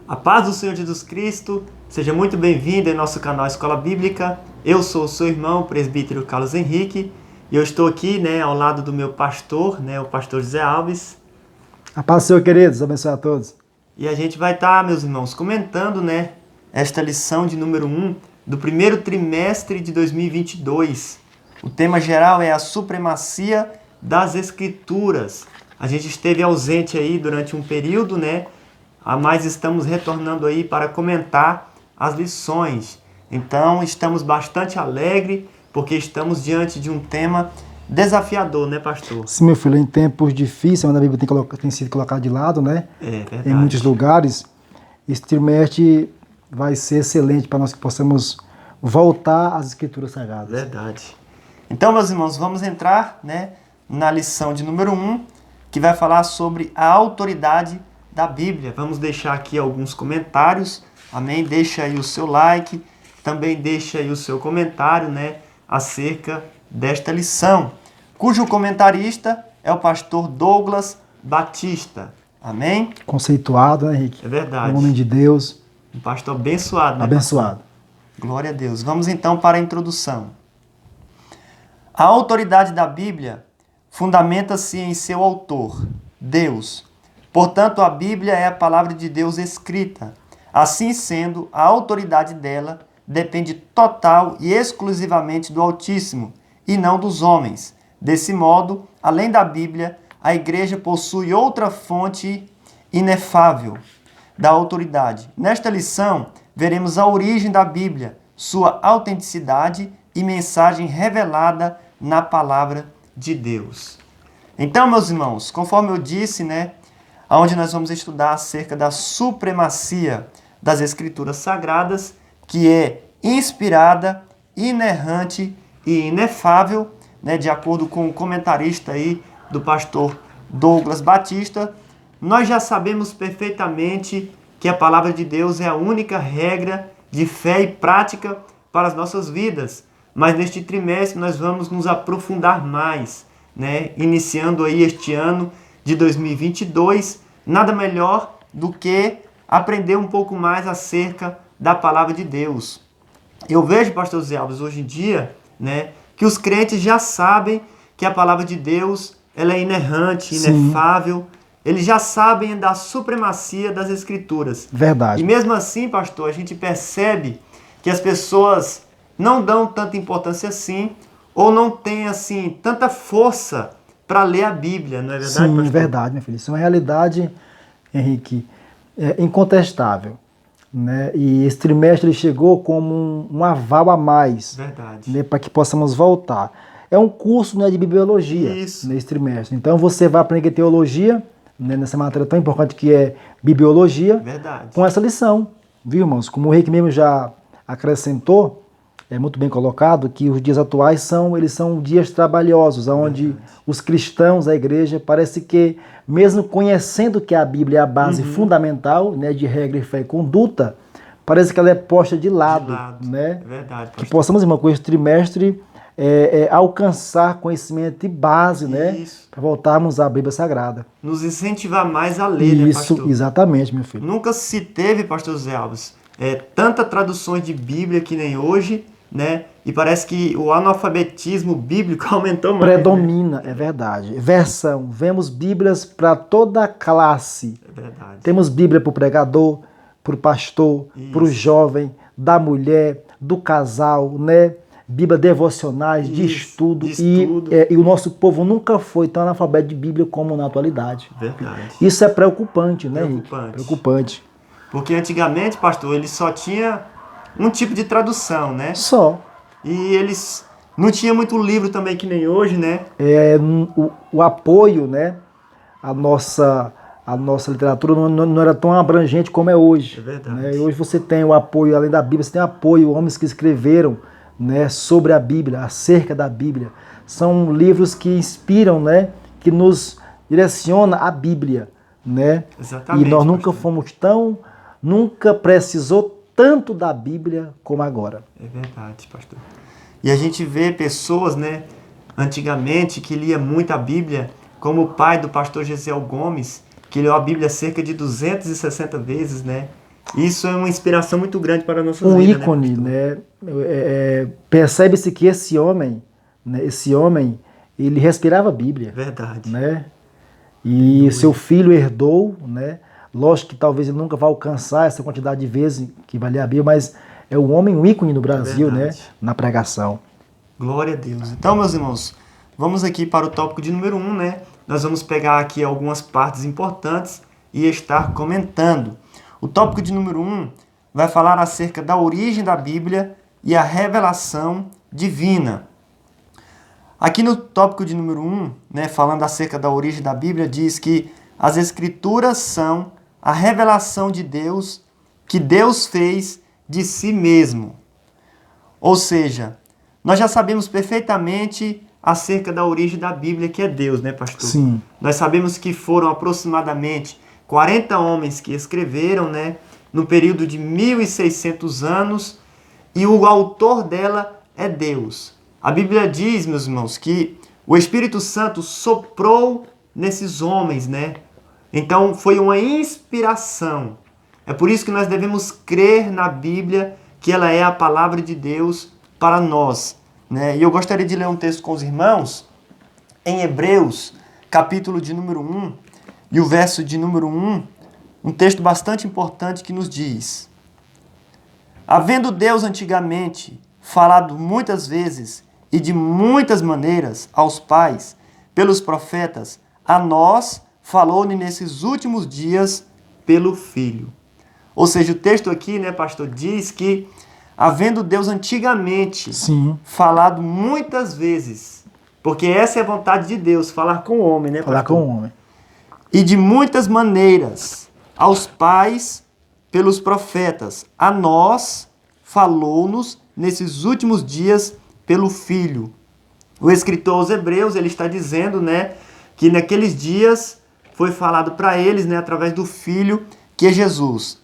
A paz do Senhor Jesus Cristo, seja muito bem-vindo em nosso canal Escola Bíblica. Eu sou o seu irmão, o presbítero Carlos Henrique, e eu estou aqui, ao lado do meu pastor, o pastor José Alves. A paz do Senhor, queridos, abençoe a todos. E a gente vai estar, meus irmãos, comentando, esta lição de número 1 do primeiro trimestre de 2022. O tema geral é a supremacia das Escrituras. A gente esteve ausente aí durante um período, mas estamos retornando aí para comentar as lições. Então, estamos bastante alegres, porque estamos diante de um tema desafiador, pastor? Sim, meu filho, em tempos difíceis, onde a Bíblia tem sido colocada de lado, É verdade. em muitos lugares, esse trimestre vai ser excelente para nós que possamos voltar às Escrituras Sagradas. Verdade. Então, meus irmãos, vamos entrar, na lição de número 1, que vai falar sobre a autoridade da Bíblia. Vamos deixar aqui alguns comentários, amém? Deixa aí o seu like, também deixa aí o seu comentário, acerca desta lição, cujo comentarista é o pastor Douglas Batista, amém? Conceituado, né, Henrique? É verdade. Um homem de Deus. Um pastor abençoado, Abençoado. Pastor? Glória a Deus. Vamos então para a introdução. A autoridade da Bíblia fundamenta-se em seu autor, Deus. Portanto, a Bíblia é a palavra de Deus escrita. Assim sendo, a autoridade dela depende total e exclusivamente do Altíssimo, e não dos homens. Desse modo, além da Bíblia, a Igreja possui outra fonte inefável da autoridade. Nesta lição, veremos a origem da Bíblia, sua autenticidade e mensagem revelada na Palavra de Deus. Então, meus irmãos, conforme eu disse, onde nós vamos estudar acerca da supremacia das Escrituras Sagradas, que é inspirada, inerrante e inefável, de acordo com o comentarista aí do pastor Douglas Batista, nós já sabemos perfeitamente que a palavra de Deus é a única regra de fé e prática para as nossas vidas. Mas neste trimestre nós vamos nos aprofundar mais, iniciando aí este ano de 2022, nada melhor do que aprender um pouco mais acerca da palavra de Deus. Eu vejo, pastor Zé Alves, hoje em dia, que os crentes já sabem que a palavra de Deus ela é inerrante, inefável. Eles já sabem da supremacia das Escrituras. Verdade. E mesmo assim, pastor, a gente percebe que as pessoas não dão tanta importância assim, ou não têm assim tanta força para ler a Bíblia, não é verdade, pastor? Sim, verdade, meu filho. Isso é uma realidade, Henrique, incontestável. E esse trimestre ele chegou como um aval a mais, para que possamos voltar. É um curso de bibliologia nesse trimestre. Então você vai aprender teologia, nessa matéria tão importante que é bibliologia, com essa lição, viu, irmãos? Como o Henrique mesmo já acrescentou, é muito bem colocado que os dias atuais eles são dias trabalhosos, onde os cristãos, a igreja, parece que, mesmo conhecendo que a Bíblia é a base fundamental, de regra, fé e conduta, parece que ela é posta de lado. É verdade, pastor. Que possamos, irmão, com esse trimestre, alcançar conhecimento e base, para voltarmos à Bíblia Sagrada. Nos incentivar mais a ler, pastor? Isso, exatamente, meu filho. Nunca se teve, pastor Zé Alves, tanta traduções de Bíblia que nem hoje, e parece que o analfabetismo bíblico aumentou mais. Predomina, é verdade. Versão, vemos Bíblias para toda classe. É verdade. Temos Bíblia para o pregador, para o pastor, para o jovem, da mulher, do casal, Bíblia devocionais, de estudo. E o nosso povo nunca foi tão analfabeto de Bíblia como na atualidade. Verdade. Isso é preocupante, Preocupante. Porque antigamente, pastor, ele só tinha um tipo de tradução, Só. E eles não tinham muito livro também que nem hoje, O apoio, a nossa literatura não era tão abrangente como é hoje. É verdade. Hoje você tem o apoio, além da Bíblia, você tem apoio, homens que escreveram, sobre a Bíblia, acerca da Bíblia. São livros que inspiram, que nos direciona a Bíblia, Exatamente. E nós nunca precisou tanto da Bíblia como agora. É verdade, pastor. E a gente vê pessoas, antigamente, que lia muito a Bíblia, como o pai do pastor Gesiel Gomes, que leu a Bíblia cerca de 260 vezes, Isso é uma inspiração muito grande para a nossa vida. Um ícone, né? Percebe-se que esse homem, ele respirava a Bíblia. Verdade. Né? E seu filho herdou, né? Lógico que talvez ele nunca vá alcançar essa quantidade de vezes que vai ler a Bíblia, mas é um homem, um ícone no Brasil, né? Na pregação. Glória a Deus. Então, meus irmãos, vamos aqui para o tópico de número 1, né? Nós vamos pegar aqui algumas partes importantes e estar comentando. O tópico de número 1 vai falar acerca da origem da Bíblia e a revelação divina. Aqui no tópico de número 1, né, falando acerca da origem da Bíblia, diz que as Escrituras são a revelação de Deus que Deus fez de si mesmo. Ou seja, nós já sabemos perfeitamente acerca da origem da Bíblia, que é Deus, né, pastor? Sim. Nós sabemos que foram aproximadamente 40 homens que escreveram, né, no período de 1.600 anos, e o autor dela é Deus. A Bíblia diz, meus irmãos, que o Espírito Santo soprou nesses homens, né? Então foi uma inspiração. É por isso que nós devemos crer na Bíblia, que ela é a palavra de Deus para nós, né? E eu gostaria de ler um texto com os irmãos em Hebreus, capítulo de número 1, e o verso de número 1, um texto bastante importante que nos diz: havendo Deus antigamente falado muitas vezes e de muitas maneiras aos pais, pelos profetas, a nós falou-lhe nesses últimos dias pelo Filho. Ou seja, o texto aqui, né, pastor, diz que, havendo Deus antigamente falado muitas vezes, porque essa é a vontade de Deus, falar com o homem, né, pastor? Falar com o homem. E de muitas maneiras aos pais, pelos profetas, a nós falou-nos nesses últimos dias pelo Filho. O escritor aos Hebreus, ele está dizendo, né, que naqueles dias foi falado para eles, né, através do Filho, que é Jesus.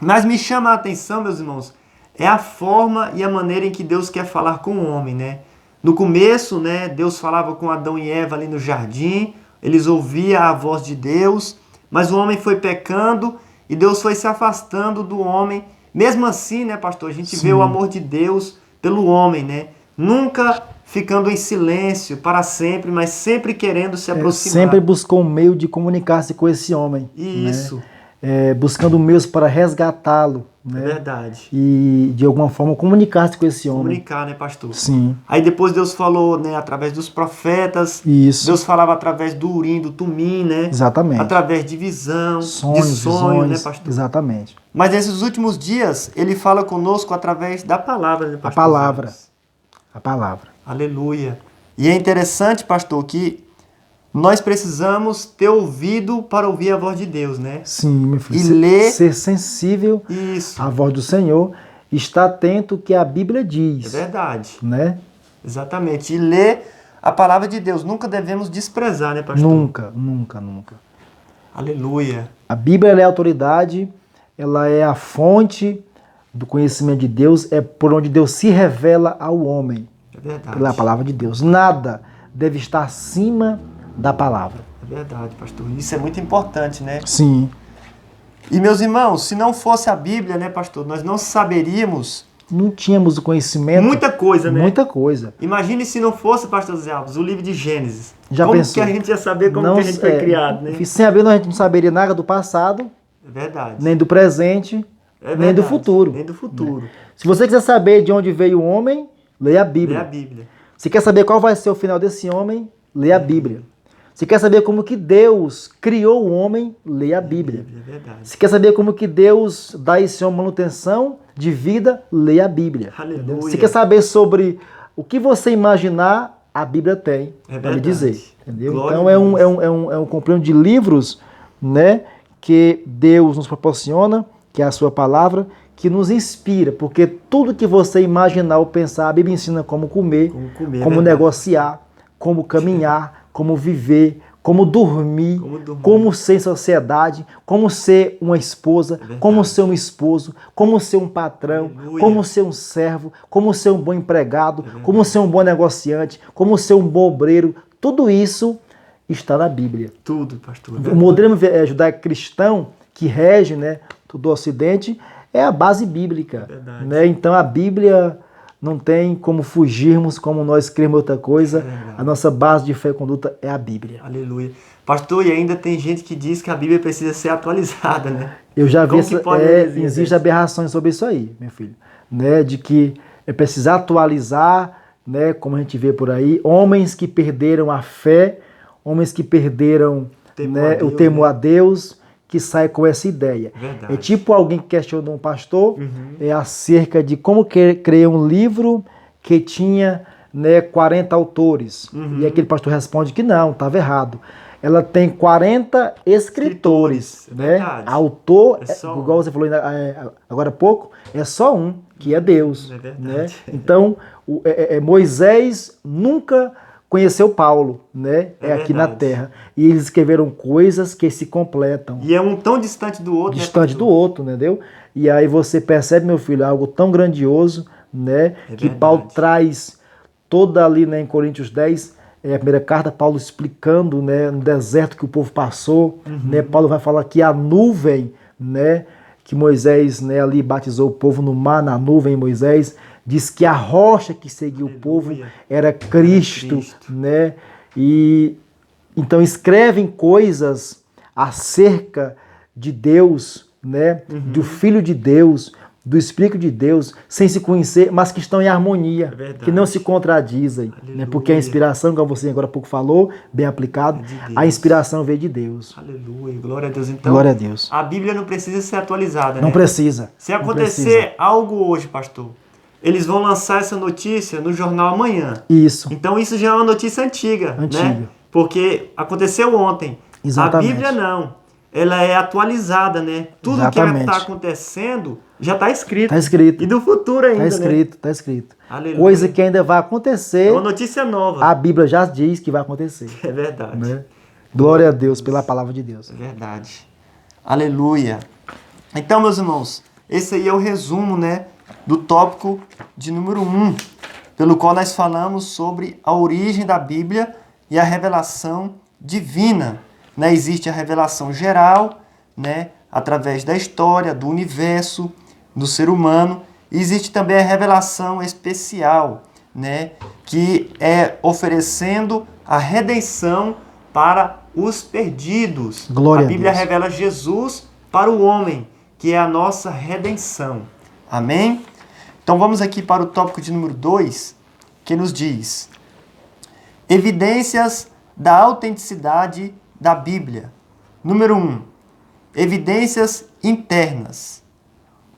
Mas me chama a atenção, meus irmãos, é a forma e a maneira em que Deus quer falar com o homem, né? No começo, né, Deus falava com Adão e Eva ali no jardim, eles ouviam a voz de Deus, mas o homem foi pecando e Deus foi se afastando do homem. Mesmo assim, né, pastor, a gente vê o amor de Deus pelo homem, né? Nunca ficando em silêncio para sempre, mas sempre querendo se aproximar. Sempre buscou um meio de comunicar-se com esse homem. Isso. Né? Buscando meios para resgatá-lo. Né? É verdade. E, de alguma forma, comunicar-se com esse homem. Comunicar, né, pastor? Sim. Aí depois Deus falou, né, através dos profetas. Isso. Deus falava através do Urim, do Tumim, né? Exatamente. Através de visão, sonho, visões, né, pastor? Exatamente. Mas nesses últimos dias, ele fala conosco através da palavra, né, pastor? A palavra. A palavra. Aleluia. E é interessante, pastor, que nós precisamos ter ouvido para ouvir a voz de Deus, né? Sim, meu filho. E ler... Ser sensível à voz do Senhor. Estar atento ao que a Bíblia diz. É verdade. Né? Exatamente. E ler a palavra de Deus. Nunca devemos desprezar, né, pastor? Nunca, nunca, nunca. Aleluia. A Bíblia é a autoridade, ela é a fonte do conhecimento de Deus, é por onde Deus se revela ao homem. É verdade. Pela palavra de Deus. Nada deve estar acima da palavra. É verdade, pastor. Isso é muito importante, né? Sim. E, meus irmãos, se não fosse a Bíblia, né, pastor, nós não saberíamos... Não tínhamos o conhecimento... Muita coisa, né? Muita coisa. Imagine se não fosse, pastor Zé Alves, o livro de Gênesis. Já como pensou? que a gente ia saber como que a gente foi criado, né? Sem a Bíblia, a gente não saberia nada do passado. É verdade. Nem do presente, nem do futuro. Nem do futuro. Né? Se você quiser saber de onde veio o homem, leia a Bíblia. Leia a Bíblia. Se quer saber qual vai ser o final desse homem, leia a Bíblia. Se quer saber como que Deus criou o homem, leia a Bíblia. É verdade. Se quer saber como que Deus dá a esse homem manutenção de vida, leia a Bíblia. Aleluia. Se quer saber sobre o que você imaginar, a Bíblia tem para lhe dizer. Entendeu? Então é um compreendo de livros, né, que Deus nos proporciona, que é a sua palavra, que nos inspira, porque tudo que você imaginar ou pensar, a Bíblia ensina como comer, como negociar, como caminhar, como viver, como dormir, como ser em sociedade, como ser uma esposa, como ser um esposo, como ser um patrão, como ser um servo, como ser um bom empregado, como ser um bom negociante, como ser um bom obreiro. Tudo isso está na Bíblia. Tudo, pastor. O modelo judaico-cristão que rege, né, do Ocidente, é a base bíblica. Verdade. Né? Então a Bíblia não tem como fugirmos, como nós cremos outra coisa. A nossa base de fé e conduta é a Bíblia. Aleluia. Pastor, e ainda tem gente que diz que a Bíblia precisa ser atualizada, né? Eu já vi, existem aberrações sobre isso aí, meu filho. Né? De que é preciso atualizar, né? Como a gente vê por aí, homens que perderam a fé, homens que perderam o temor a Deus, que sai com essa ideia. Verdade. É tipo alguém que questionou um pastor acerca de como criar um livro que tinha 40 autores. E aquele pastor responde que não, estava errado. Ela tem 40 escritores. Né? Autor, igual você falou agora há pouco, é só um, que é Deus. É verdade. Né? Então, Moisés nunca conheceu Paulo, né? Aqui na Terra. E eles escreveram coisas que se completam. E é um tão distante do outro. Distante do outro, entendeu? E aí você percebe, meu filho, algo tão grandioso, né? Que Paulo traz toda ali, né, em Coríntios 10, a primeira carta, Paulo explicando, né, no deserto que o povo passou, né? Paulo vai falar que a nuvem, né, que Moisés, né, ali batizou o povo no mar, na nuvem, Moisés, diz que a rocha que seguia o povo era Cristo, né? E então escrevem coisas acerca de Deus, né? Do Filho de Deus, do Espírito de Deus, sem se conhecer, mas que estão em harmonia, que não se contradizem, né? Porque a inspiração, como você agora há pouco falou, bem aplicado, a inspiração veio de Deus. Aleluia, glória a Deus. Então, glória a Deus. A Bíblia não precisa ser atualizada, não né? Precisa. Se acontecer algo hoje, pastor, eles vão lançar essa notícia no jornal amanhã. Isso. Então isso já é uma notícia antiga. Né? Porque aconteceu ontem. Exatamente. A Bíblia não. Ela é atualizada, né? Tudo que está acontecendo já está escrito. Está escrito. E do futuro ainda, Está escrito, né? Está escrito. Aleluia. Coisa que ainda vai acontecer. É uma notícia nova. A Bíblia já diz que vai acontecer. É verdade. Né? Glória a Deus pela palavra de Deus. É verdade. Aleluia. Então, meus irmãos, esse aí é o resumo, né, do tópico de número 1, pelo qual nós falamos sobre a origem da Bíblia e a revelação divina. Né? Existe a revelação geral, né, através da história, do universo, do ser humano. E existe também a revelação especial, né, que é oferecendo a redenção para os perdidos. Glória a Bíblia a Deus. revela Jesus para o homem, que é a nossa redenção. Amém? Então vamos aqui para o tópico de número 2, que nos diz: evidências da autenticidade da Bíblia. Número 1, evidências internas.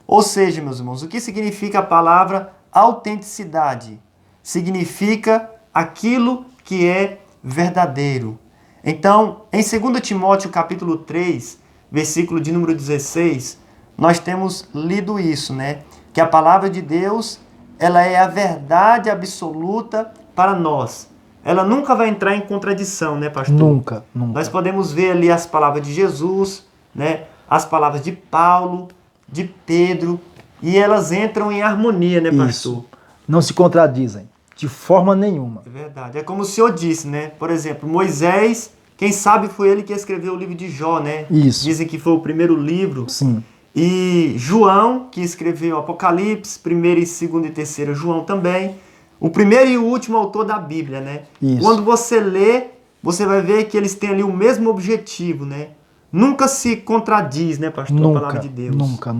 Ou seja, meus irmãos, o que significa a palavra autenticidade? Significa aquilo que é verdadeiro. Então, em 2 Timóteo capítulo 3, versículo de número 16, nós temos lido isso, né? Que a palavra de Deus, ela é a verdade absoluta para nós. Ela nunca vai entrar em contradição, né, pastor? Nunca. Nós podemos ver ali as palavras de Jesus, né? As palavras de Paulo, de Pedro, e elas entram em harmonia, né, pastor? Isso. Não se contradizem, de forma nenhuma. É verdade. É como o Senhor disse, né? Por exemplo, Moisés, quem sabe foi ele que escreveu o livro de Jó, né? Isso. Dizem que foi o primeiro livro. Sim. E João, que escreveu Apocalipse, 1º e 2º e 3º João também. O primeiro e o último autor da Bíblia, né? Isso. Quando você lê, você vai ver que eles têm ali o mesmo objetivo, né? Nunca se contradiz, né, pastor? Nunca, a palavra de Deus. Nunca.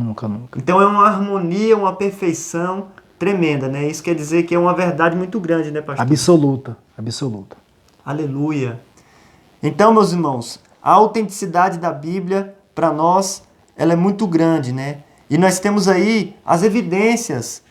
Então é uma harmonia, uma perfeição tremenda, né? Isso quer dizer que é uma verdade muito grande, né, pastor? Absoluta. Aleluia. Então, meus irmãos, a autenticidade da Bíblia, para nós, ela é muito grande, né? E nós temos aí as evidências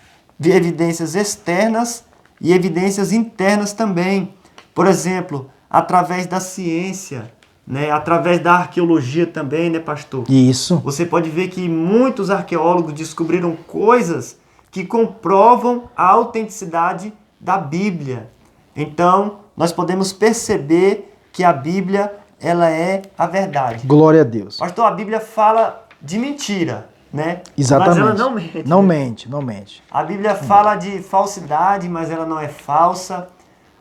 externas e evidências internas também. Por exemplo, através da ciência, né? Através da arqueologia também, né, pastor? Isso. Você pode ver que muitos arqueólogos descobriram coisas que comprovam a autenticidade da Bíblia. Então, nós podemos perceber que a Bíblia, ela é a verdade. Glória a Deus. Pastor, a Bíblia fala de mentira, né? Exatamente. Mas ela não mente. Não né? mente. A Bíblia fala de falsidade, mas ela não é falsa.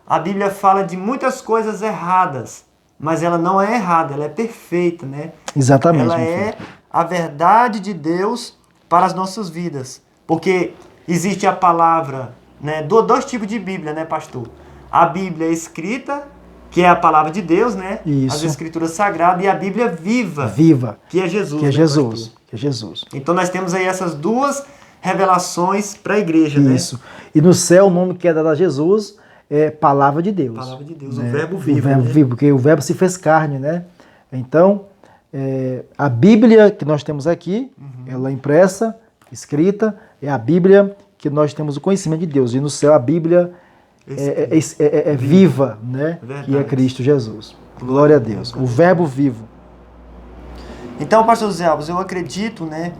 A Bíblia fala de muitas coisas erradas, mas ela não é errada, ela é perfeita, né? Exatamente. Ela é a verdade de Deus para as nossas vidas. Porque existe a palavra, né, dois tipos de Bíblia, né, pastor? A Bíblia escrita, que é a palavra de Deus, né? Isso. As Escrituras Sagradas, e a Bíblia viva. Viva. Que é Jesus. Que é né, Jesus. pastor? Que é Jesus. Então nós temos aí essas duas revelações para a igreja, né? Isso. E no céu o nome que é dado a Jesus é Palavra de Deus. Palavra de Deus, né? o verbo vivo. O verbo né? vivo, porque o verbo se fez carne, né? Então, a Bíblia que nós temos aqui, ela é impressa, escrita, é a Bíblia que nós temos o conhecimento de Deus. E no céu a Bíblia é viva, né? Verdade. Que é Cristo Jesus. Glória a Deus. O verbo vivo. Então, pastor Zé Alves, eu acredito, né?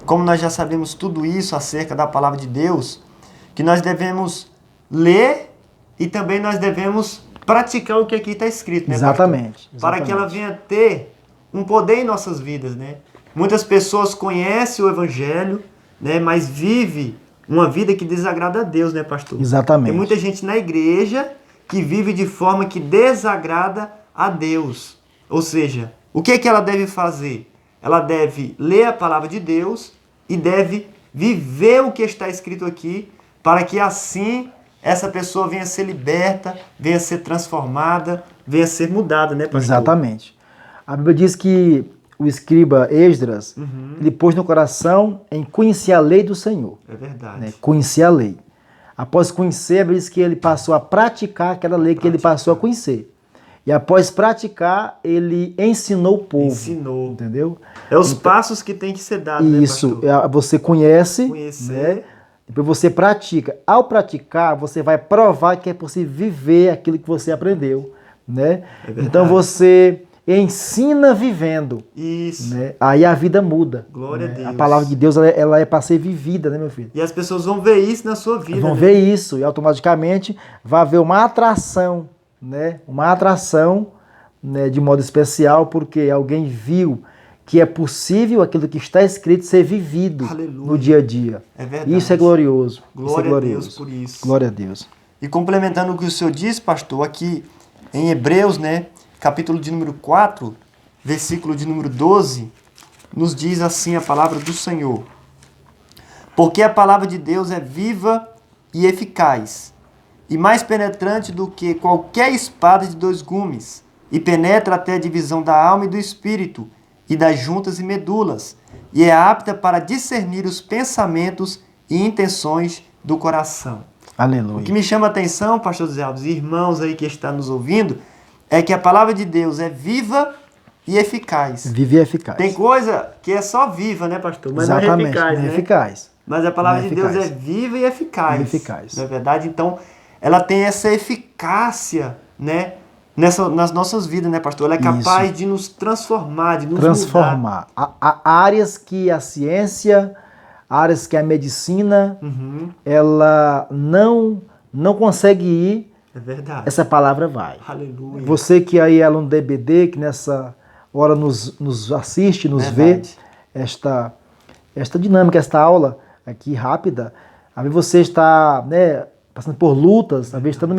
Como nós já sabemos tudo isso acerca da palavra de Deus, que nós devemos ler e também nós devemos praticar o que aqui está escrito, né, Exatamente. pastor? Para que ela venha ter um poder em nossas vidas, né? Muitas pessoas conhecem o Evangelho, né? Mas vive uma vida que desagrada a Deus, né, pastor? Exatamente. Tem muita gente na igreja que vive de forma que desagrada a Deus. Ou seja, o que é que ela deve fazer? Ela deve ler a palavra de Deus e deve viver o que está escrito aqui, para que assim essa pessoa venha ser liberta, venha ser transformada, venha ser mudada, né, pastor? Exatamente. A Bíblia diz que o escriba Esdras, ele pôs no coração em conhecer a lei do Senhor. É verdade. Né? Conhecer a lei. Após conhecer, a Bíblia diz que ele passou a praticar aquela lei que ele passou a conhecer. E após praticar, ele ensinou o povo. Ensinou. Entendeu? É os passos que tem que ser dados, Isso. né, pastor? Você conhece, Conhecer. né? Depois você pratica. Ao praticar, você vai provar que é possível viver aquilo que você aprendeu. Né? É verdade. Então você ensina vivendo. Isso. Né? Aí a vida muda. Glória né? a Deus. A palavra de Deus ela é para ser vivida, né, meu filho? E as pessoas vão ver isso na sua vida. Vão né? ver isso e automaticamente vai haver uma atração, né? Uma atração, né, de modo especial, porque alguém viu que é possível aquilo que está escrito ser vivido Aleluia. no dia a dia. É verdade. Isso é glorioso. Glória isso é glorioso. a Deus por isso. Glória a Deus. E complementando o que o senhor disse, pastor, aqui em Hebreus, né, capítulo de número 4, versículo de número 12, nos diz assim a palavra do Senhor. Porque a palavra de Deus é viva e eficaz, e mais penetrante do que qualquer espada de dois gumes, e penetra até a divisão da alma e do espírito, e das juntas e medulas, e é apta para discernir os pensamentos e intenções do coração. Aleluia. O que me chama a atenção, pastor Zé Alves, e irmãos aí que estão nos ouvindo, é que a palavra de Deus é viva e eficaz. Vive e eficaz. Tem coisa que é só viva, né, pastor? Mas Exatamente, não é eficaz, não é né? eficaz. Mas a palavra Não é de Deus é eficaz. viva e eficaz. Viva e eficaz. Não é verdade? Então, ela tem essa eficácia, né, nas nossas vidas, né, pastor? Ela é capaz de nos transformar, de nos transformar. Há áreas que a ciência, áreas que a medicina, ela não consegue ir. É verdade. Essa palavra vai. Aleluia. Você que aí é aluno da EBD, que nessa hora nos assiste, nos Verdade. vê, esta dinâmica, esta aula aqui rápida, às vezes você está, né, passando por lutas, às vezes está no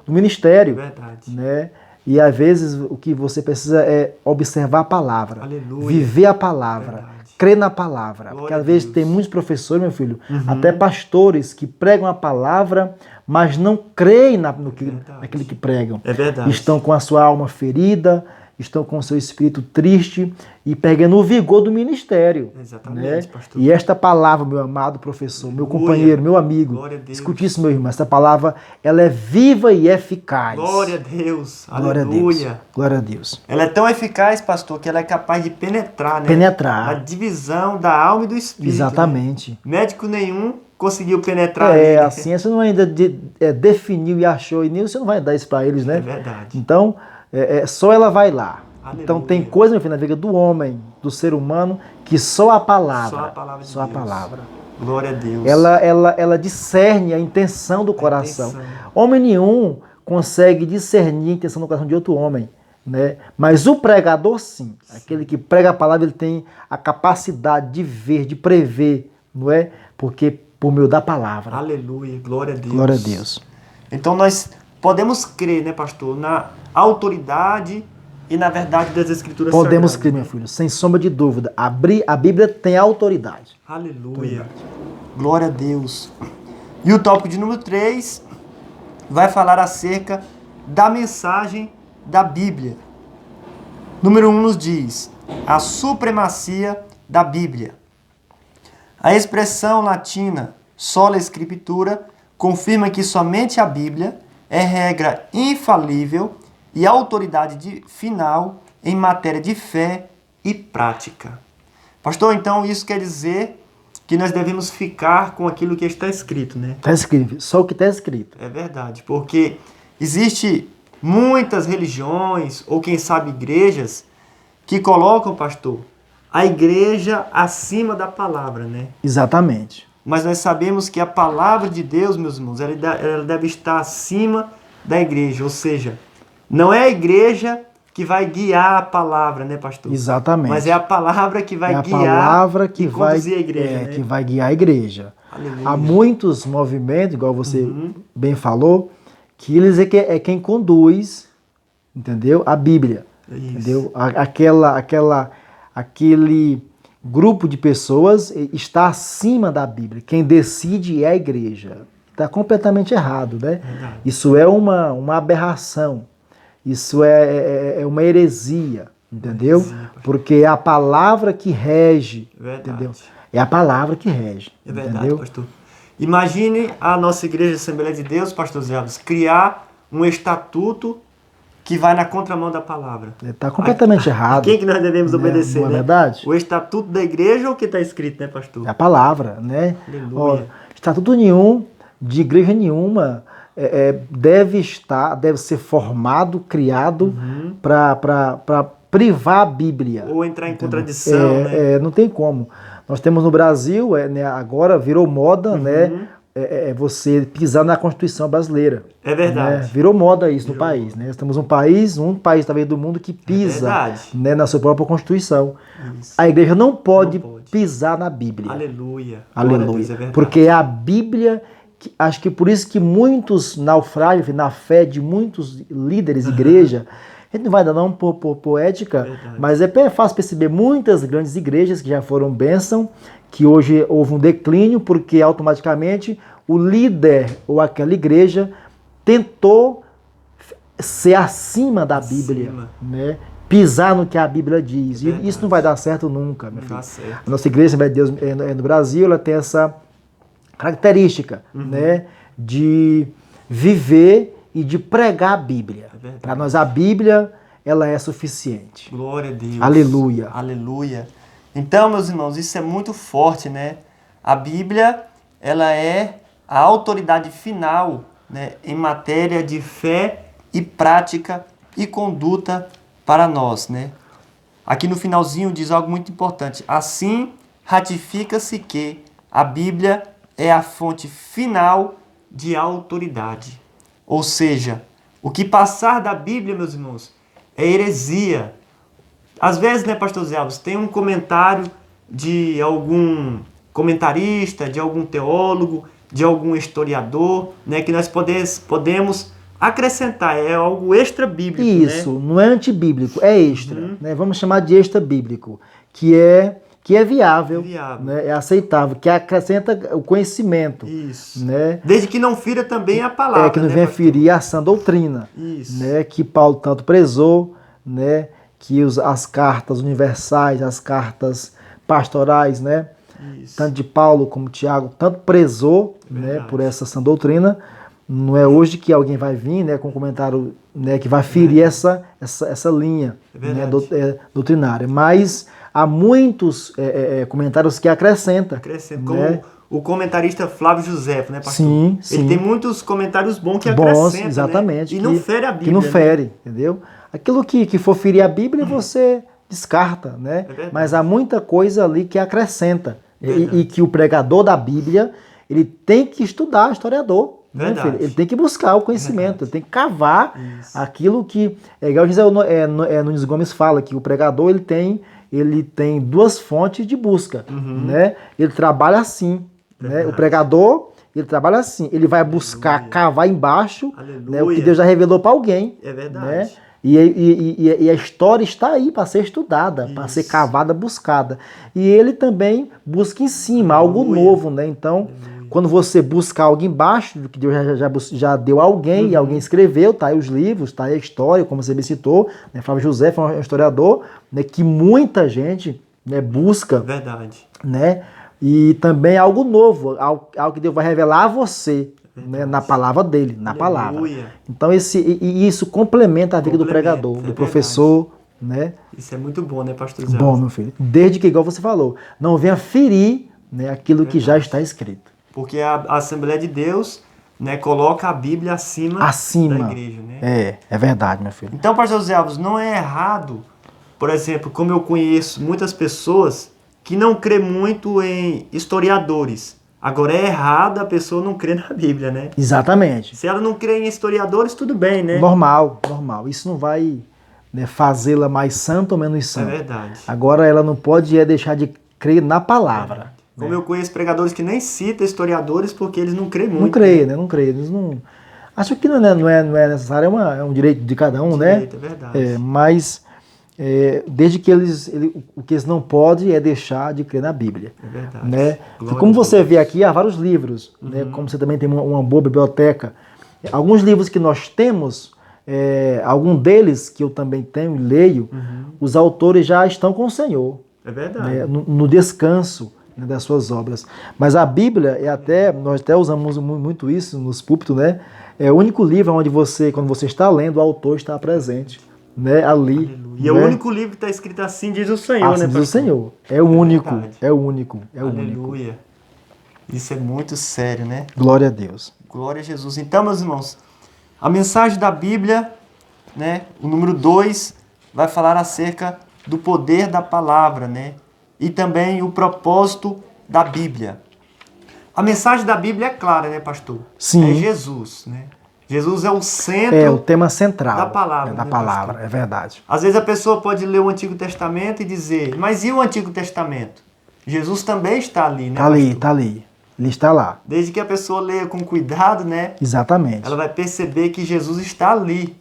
ministério. Verdade. Né? E às vezes o que você precisa é observar a palavra, Aleluia. viver a palavra, Verdade. crer na palavra. Glória Porque a às vezes Deus. tem muitos professores, meu filho, até pastores que pregam a palavra, mas não creem naquilo que pregam. É verdade. Estão com a sua alma ferida, estão com o seu espírito triste e perdendo o vigor do ministério. Exatamente, né? pastor. E esta palavra, meu amado professor, meu Aleluia. companheiro, meu amigo, Glória a Deus. escute isso, meu irmão, esta palavra, ela é viva e eficaz. Glória a Deus. Glória Aleluia. a Deus. Glória a Deus. Ela é tão eficaz, pastor, que ela é capaz de penetrar, né? Penetrar. Na divisão da alma e do espírito. Exatamente. Né? Médico nenhum conseguiu penetrar nele. A ciência não ainda definiu e achou, e nem você não vai dar isso para eles, né? É verdade. Então, só ela vai lá. Aleluia. Então tem coisa, meu filho, na vida do homem, do ser humano, que só a palavra. Só a palavra de Só a Deus. palavra. Glória a Deus. Ela discerne a intenção do coração. intenção. Homem nenhum consegue discernir a intenção do coração de outro homem. Né? Mas o pregador, sim. Aquele que prega a palavra, ele tem a capacidade de ver, de prever, não é? Porque por meio da palavra. Aleluia. Glória a Deus. Glória a Deus. Então nós podemos crer, né, pastor, na autoridade e na verdade das Escrituras Podemos Sagradas. crer, meu filho, sem sombra de dúvida. A Bíblia tem autoridade. Aleluia. Glória a Deus. E o tópico de número 3 vai falar acerca da mensagem da Bíblia. Número 1 nos diz: a supremacia da Bíblia. A expressão latina sola scriptura confirma que somente a Bíblia é regra infalível e autoridade final em matéria de fé e prática. Pastor, então isso quer dizer que nós devemos ficar com aquilo que está escrito, né? Está escrito, só o que está escrito. É verdade, porque existe muitas religiões, ou quem sabe igrejas, que colocam, pastor, a igreja acima da palavra, né? Exatamente. Mas nós sabemos que a palavra de Deus, meus irmãos, ela deve estar acima da igreja. Ou seja, não é a igreja que vai guiar a palavra, né, pastor? Exatamente. Mas é a palavra que vai guiar palavra que e vai, conduzir a igreja, né? que vai guiar a igreja. Aleluia. Há muitos movimentos, igual você bem falou, que eles é quem conduz, entendeu? A Bíblia. Isso. Entendeu? Aquele grupo de pessoas está acima da Bíblia. Quem decide é a igreja. Está completamente errado, né? Verdade. Isso é uma aberração. Isso é uma heresia, entendeu? Porque é a palavra que rege, entendeu? É a palavra que rege, é verdade, entendeu? Pastor. Imagine a nossa Igreja Assembleia de Deus, pastor Zé Alves, criar um estatuto que vai na contramão da palavra. Está completamente errado. A quem que nós devemos obedecer, não é né? verdade? O estatuto da igreja ou o que está escrito, né, pastor? É a palavra, né? Aleluia. Estatuto nenhum, de igreja nenhuma, deve ser formado, criado para privar a Bíblia. Ou entrar em contradição, né? Não tem como. Nós temos no Brasil, né, agora virou moda, né? Você pisar na Constituição brasileira. É verdade. Né? Virou moda isso no país. Né? Estamos um país talvez do mundo que pisa né, na sua própria Constituição. Isso. A igreja não pode pisar na Bíblia. Aleluia. Aleluia. Deus, porque é a Bíblia, acho que por isso que muitos naufrágios na fé de muitos líderes de igreja, a gente não vai dar não por ética, mas é fácil perceber muitas grandes igrejas que já foram bênção, que hoje houve um declínio, porque automaticamente o líder ou aquela igreja tentou ser acima da Bíblia, né? Pisar no que a Bíblia diz. E isso não vai dar certo nunca, meu filho. A nossa igreja, Assembleia de Deus no Brasil, ela tem essa característica, né? De viver e de pregar a Bíblia. Para nós a Bíblia, ela é suficiente. Glória a Deus. Aleluia. Aleluia. Então, meus irmãos, isso é muito forte, né? A Bíblia, ela é a autoridade final, né, em matéria de fé e prática e conduta para nós, né? Aqui no finalzinho diz algo muito importante. Assim, ratifica-se que a Bíblia é a fonte final de autoridade. Ou seja, o que passar da Bíblia, meus irmãos, é heresia. Às vezes, né, pastor Zé Alves, tem um comentário de algum comentarista, de algum teólogo, de algum historiador, né, que nós podemos acrescentar, é algo extra bíblico. Isso, né? Não é antibíblico, é extra. Né? Vamos chamar de extra bíblico, que é viável, né? É aceitável, que acrescenta o conhecimento. Isso. Né? Desde que não fira também a palavra. Que não venha ferir a sã doutrina. Isso. Né? Que Paulo tanto prezou, né? Que as cartas universais, as cartas pastorais, né? Isso. Tanto de Paulo como Tiago, tanto prezou, né, por essa sã doutrina. Não é hoje que alguém vai vir, né, com um comentário, né, que vai ferir essa linha, né, doutrinária. Mas há muitos comentários que acrescentam. Como né? o comentarista Flávio José, né, pastor? Sim. Ele tem muitos comentários bons que acrescentam, exatamente. Né? E não fere a Bíblia. Que não fere, entendeu? Aquilo que for ferir a Bíblia, você descarta, né? Mas há muita coisa ali que acrescenta. E que o pregador da Bíblia, ele tem que estudar, historiador. Né, filho? Ele tem que buscar o conhecimento, ele tem que cavar aquilo que... igual o José Nunes Gomes fala, que o pregador ele tem duas fontes de busca. Né? Ele trabalha assim. Né? O pregador, ele trabalha assim. Ele vai buscar, cavar embaixo, né, o que Deus já revelou para alguém. É verdade. Né? E a história está aí para ser estudada, para ser cavada, buscada. E ele também busca em cima, algo novo, né? Então, quando você busca algo embaixo do que Deus já deu a alguém, e alguém escreveu, tá aí os livros, tá aí a história, como você me citou, né? Flávio José foi um historiador, né, que muita gente, né, busca. Verdade. Né? E também algo novo, algo que Deus vai revelar a você, né, na palavra dele, na palavra. Então isso complementa a vida do pregador, do professor, né? Isso é muito bom, né, pastor Zé? Bom, meu filho. Desde que, igual você falou, não venha ferir, né, aquilo que já está escrito. Porque a Assembleia de Deus, né, coloca a Bíblia acima da igreja, né? É verdade, meu filho. Então, pastor Zé Alves, não é errado, por exemplo, como eu conheço muitas pessoas que não crê muito em historiadores. Agora é errado a pessoa não crer na Bíblia, né? Exatamente. Se ela não crê em historiadores, tudo bem, né? Normal. Isso não vai, né, fazê-la mais santa ou menos santa. É verdade. Agora ela não pode deixar de crer na palavra. Como eu conheço pregadores que nem citam historiadores porque eles não creem muito. Não creem, né? Não creem. Eles não... Acho que não é necessário, é um direito de cada um, né? É verdade. Mas... desde que o que eles não podem é deixar de crer na Bíblia. É verdade. Né? Como você vê aqui, há vários livros, né? Como você também tem uma boa biblioteca. Alguns livros que nós temos, algum deles que eu também tenho e leio, os autores já estão com o Senhor. É verdade. Né? No descanso, né, das suas obras. Mas a Bíblia, nós até usamos muito isso nos púlpitos, né? É o único livro onde quando você está lendo, o autor está presente. Né, ali. Aleluia. E é o único livro que está escrito assim diz o Senhor, assim, né, diz o Senhor. É o único. É o único. Aleluia. Isso é muito sério, né? Glória a Deus. Glória a Jesus. Então, meus irmãos, a mensagem da Bíblia, né, o número 2, vai falar acerca do poder da palavra, né? E também o propósito da Bíblia. A mensagem da Bíblia é clara, né, pastor? Sim. É Jesus, né? Jesus é o centro. É o tema central da palavra. Da palavra, é verdade. Às vezes a pessoa pode ler o Antigo Testamento e dizer, mas e o Antigo Testamento? Jesus também está ali, né? Está ali. Ele está lá. Desde que a pessoa leia com cuidado, né? Exatamente. Ela vai perceber que Jesus está ali.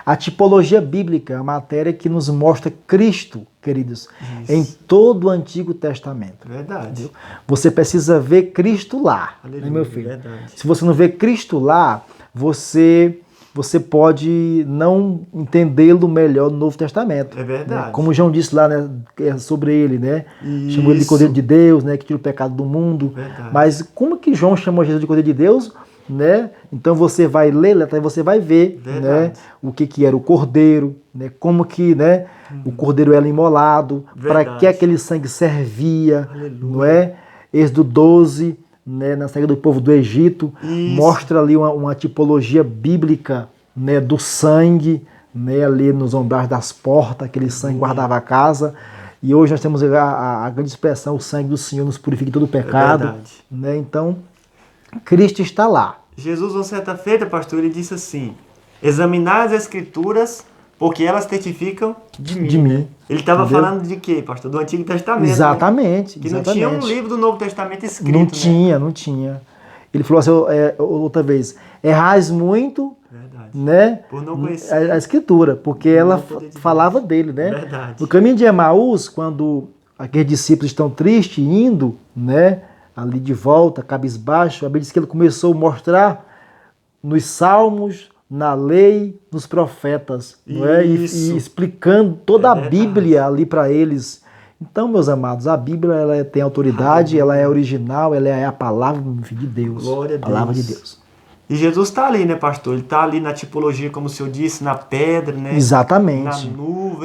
A tipologia bíblica é a matéria que nos mostra Cristo, queridos, em todo o Antigo Testamento. Verdade. Entendeu? Você precisa ver Cristo lá, né, meu filho? Verdade. Se você não vê Cristo lá, você pode não entendê-lo melhor no Novo Testamento. É verdade. Né? Como João disse lá, né, sobre ele, né? Chamou ele de Cordeiro de Deus, né, que tira o pecado do mundo. Verdade. Mas como que João chamou Jesus de Cordeiro de Deus? Né? Então você vai ler, até você vai ver, né, o que era o cordeiro, né, como que, né, o cordeiro era imolado, para que aquele sangue servia. Aleluia. Não é? Êxodo 12, né, na saída do povo do Egito, mostra ali uma tipologia bíblica, né, do sangue, né, ali nos umbrais das portas, aquele sangue guardava a casa. E hoje nós temos a grande expressão, o sangue do Senhor nos purifica de todo o pecado. Né? Então, Cristo está lá. Jesus, uma certa feita, pastor, ele disse assim, examinar as Escrituras, porque elas testificam de mim. Ele estava falando de quê, pastor? Do Antigo Testamento. Exatamente. Né? Que não tinha um livro do Novo Testamento escrito. Não tinha. Ele falou assim, outra vez, errais muito, né, por não conhecer a Escritura, porque ela falava dele, né? Verdade. No caminho de Emaús, quando aqueles discípulos estão tristes, indo, né, ali de volta, cabisbaixo, a Bíblia diz que ele começou a mostrar nos salmos, na lei, nos profetas, não é? E explicando toda a Bíblia ali para eles. Então, meus amados, a Bíblia ela tem autoridade, ela é original, ela é a palavra de Deus. Glória a Deus. Palavra de Deus. E Jesus está ali, né, pastor? Ele está ali na tipologia, como o senhor disse, na pedra, né? Exatamente.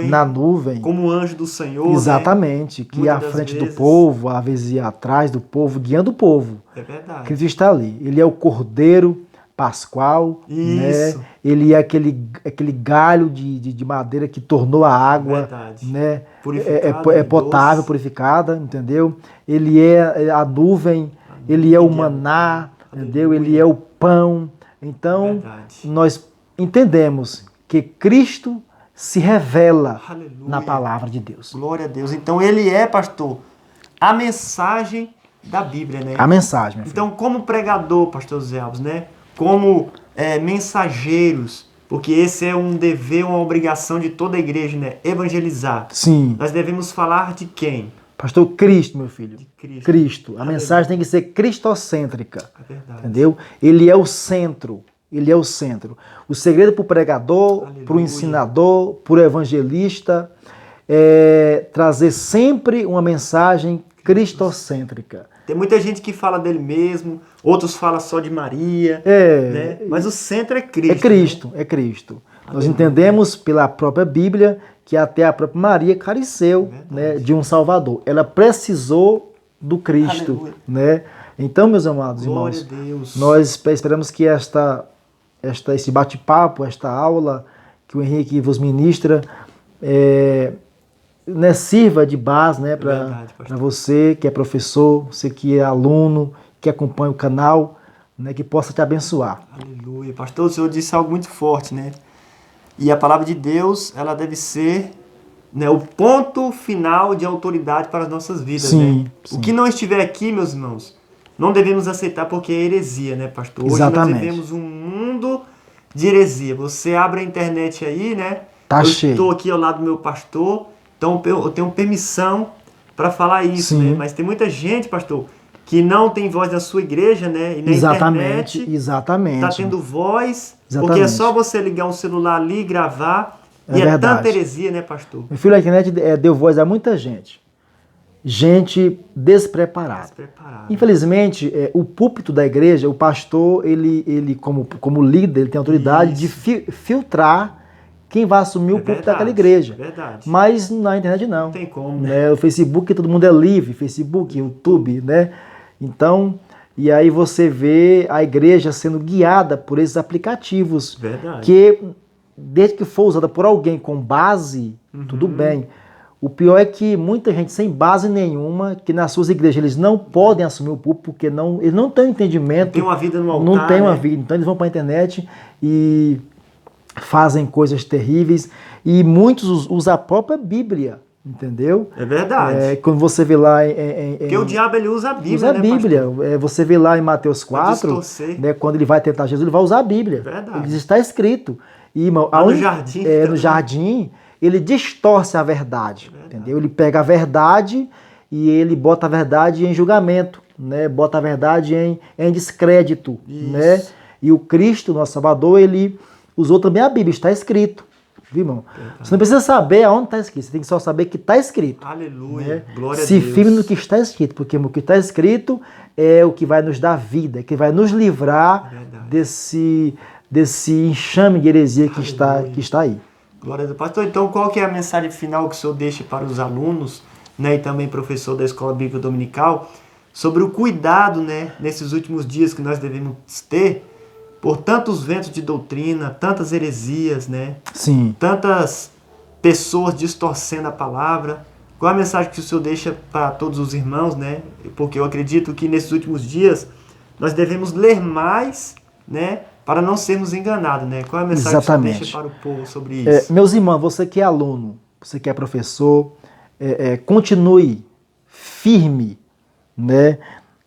Na nuvem. Como anjo do Senhor. Exatamente. Né? Que ia à frente do povo, às vezes ia atrás do povo, guiando o povo. É verdade. Cristo está ali. Ele é o Cordeiro pascual, né? Ele é aquele galho de madeira que tornou a água, né? É potável, purificada, entendeu? Ele é a nuvem, ele é o maná, entendeu? Ele é o pão. Então, nós entendemos que Cristo se revela na palavra de Deus. Glória a Deus. Então, ele é, pastor, a mensagem da Bíblia, né? A mensagem, meu filho. Então, como pregador, pastor Zé Alves, né? Como mensageiros, Porque esse é um dever, uma obrigação de toda a igreja, né? Evangelizar. Sim. Nós devemos falar de quem? Pastor, Cristo, meu filho. De Cristo. Cristo. A mensagem tem que ser cristocêntrica. É verdade. Entendeu? Ele é o centro. Ele é o centro. O segredo para o pregador, para o ensinador, para o evangelista, é trazer sempre uma mensagem cristocêntrica. Tem muita gente que fala dele mesmo, outros falam só de Maria, né? Mas o centro é Cristo. É Cristo, né? é Cristo. Nós entendemos pela própria Bíblia que até a própria Maria careceu, né, de um Salvador. Ela precisou do Cristo. Né? Então, meus amados Glória irmãos, a Deus. nós esperamos que esse bate-papo, esta aula que o Henrique vos ministra, né, sirva de base, né, para você que é professor, você que é aluno, que acompanha o canal, né, que possa te abençoar. Aleluia. Pastor, o senhor disse algo muito forte, né? E a palavra de Deus, ela deve ser, né, o ponto final de autoridade para as nossas vidas. Sim, né? sim. O que não estiver aqui, meus irmãos, não devemos aceitar porque é heresia, né, pastor? Hoje Exatamente. nós vivemos um mundo de heresia. Você abre a internet aí, né? Tá eu cheio. estou aqui ao lado do meu pastor, então eu tenho permissão para falar isso, Sim. né? Mas tem muita gente, pastor, que não tem voz na sua igreja, né? E na Exatamente, internet exatamente. está tendo voz, Exatamente. porque é só você ligar um celular ali e gravar. E é tanta heresia, né, pastor? Meu filho, a internet deu voz a muita gente. Gente despreparada. Infelizmente, o púlpito da igreja, o pastor, ele como líder, ele tem autoridade de filtrar quem vai assumir o púlpito daquela igreja. Verdade. Mas na internet não. Não tem como, né? O Facebook, todo mundo é livre, Facebook, YouTube, né? Então, e aí você vê a igreja sendo guiada por esses aplicativos. Verdade. Que, desde que for usada por alguém com base, tudo bem. O pior é que muita gente sem base nenhuma, que nas suas igrejas eles não podem assumir o púlpito, porque eles não têm entendimento. Não tem uma vida no altar. Não tem uma né? vida. Então eles vão para a internet e fazem coisas terríveis. E muitos usam a própria Bíblia, entendeu? É verdade. Quando você vê lá porque o diabo ele usa a Bíblia, usa a Bíblia. Você vê lá em Mateus 4, né, quando ele vai tentar Jesus, ele vai usar a Bíblia. Verdade. Ele diz, está escrito. E, irmão, no jardim. No jardim, ele distorce a verdade, entendeu? Ele pega a verdade e ele bota a verdade em julgamento, né? Bota a verdade em descrédito, né? E o Cristo, nosso Salvador, ele usou também a Bíblia, está escrito. Viu, irmão? Você não precisa saber aonde está escrito, você tem que só saber que está escrito. Aleluia, né? Glória a Deus. Se firme no que está escrito, porque o que está escrito é o que vai nos dar vida, que vai nos livrar desse enxame de heresia que está aí. Glória a Deus. Pastor, então qual que é a mensagem final que o senhor deixa para os alunos, né, e também professor da Escola Bíblica Dominical, sobre o cuidado, né, nesses últimos dias que nós devemos ter por tantos ventos de doutrina, tantas heresias, né? Sim. Tantas pessoas distorcendo a palavra. Qual a mensagem que o senhor deixa para todos os irmãos, né? Porque eu acredito que nesses últimos dias nós devemos ler mais, né, para não sermos enganados, né? Qual é a mensagem que o senhor deixa para o povo sobre isso? Meus irmãos, você que é aluno, você que é professor, continue firme, né,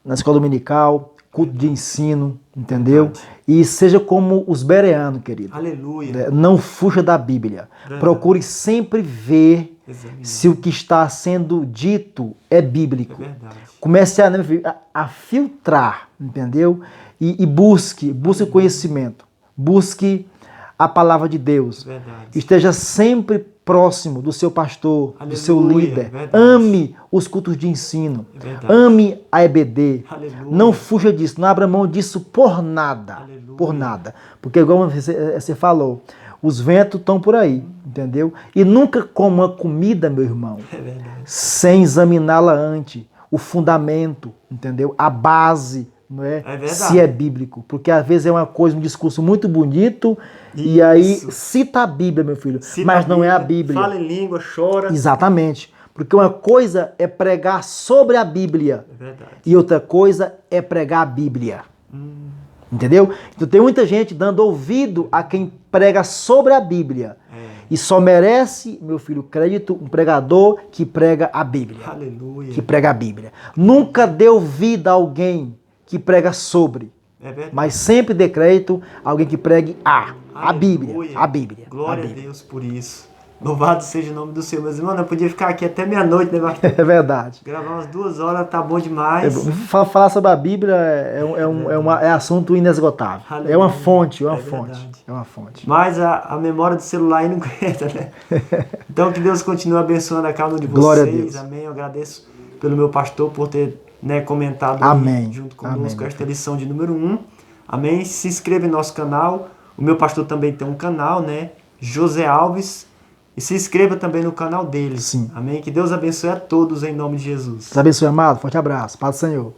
na escola dominical, culto de ensino, entendeu? E seja como os bereanos, querido. Aleluia. Não fuja da Bíblia. Procure sempre ver se o que está sendo dito é bíblico. Comece a filtrar, entendeu? E busque conhecimento. Busque a palavra de Deus. Esteja sempre próximo do seu pastor, do seu líder. Ame os cultos de ensino. Ame a EBD. Não fuja disso, não abra mão disso por nada. Por nada. Porque, igual você falou, os ventos estão por aí, entendeu? E nunca coma comida, meu irmão, sem examiná-la antes. O fundamento, entendeu? A base. Não é? Se é bíblico, porque às vezes é uma coisa, um discurso muito bonito, e aí cita a Bíblia, meu filho, mas não é a Bíblia. Fala em língua, chora. Exatamente, porque uma coisa é pregar sobre a Bíblia, e outra coisa é pregar a Bíblia. Entendeu? Então tem muita gente dando ouvido a quem prega sobre a Bíblia. E só merece, meu filho, crédito um pregador que prega a Bíblia. Aleluia. Que prega a Bíblia. Nunca dê ouvido a alguém que prega sobre. É verdade. Mas sempre dê crédito a alguém que pregue a Bíblia. Aleluia. A Bíblia. Glória a Deus por isso. Louvado seja o nome do Senhor. Meus irmãos, eu podia ficar aqui até meia-noite, né, pastor? É verdade. Gravar umas 2 horas tá bom demais. Falar sobre a Bíblia é assunto inesgotável. Aleluia. É uma fonte, Verdade. É uma fonte. Mas a memória do celular aí não aguenta, né? Então que Deus continue abençoando a cada um de Glória a vocês. Deus. Amém. Eu agradeço pelo meu pastor por ter, né, comentado Amém. aí junto conosco Amém. esta lição de número 1. Amém. Se inscreva em nosso canal. O meu pastor também tem um canal, né? José Alves. E se inscreva também no canal dele. Sim. Amém. Que Deus abençoe a todos em nome de Jesus. Deus abençoe, amado. Forte abraço. Paz do Senhor.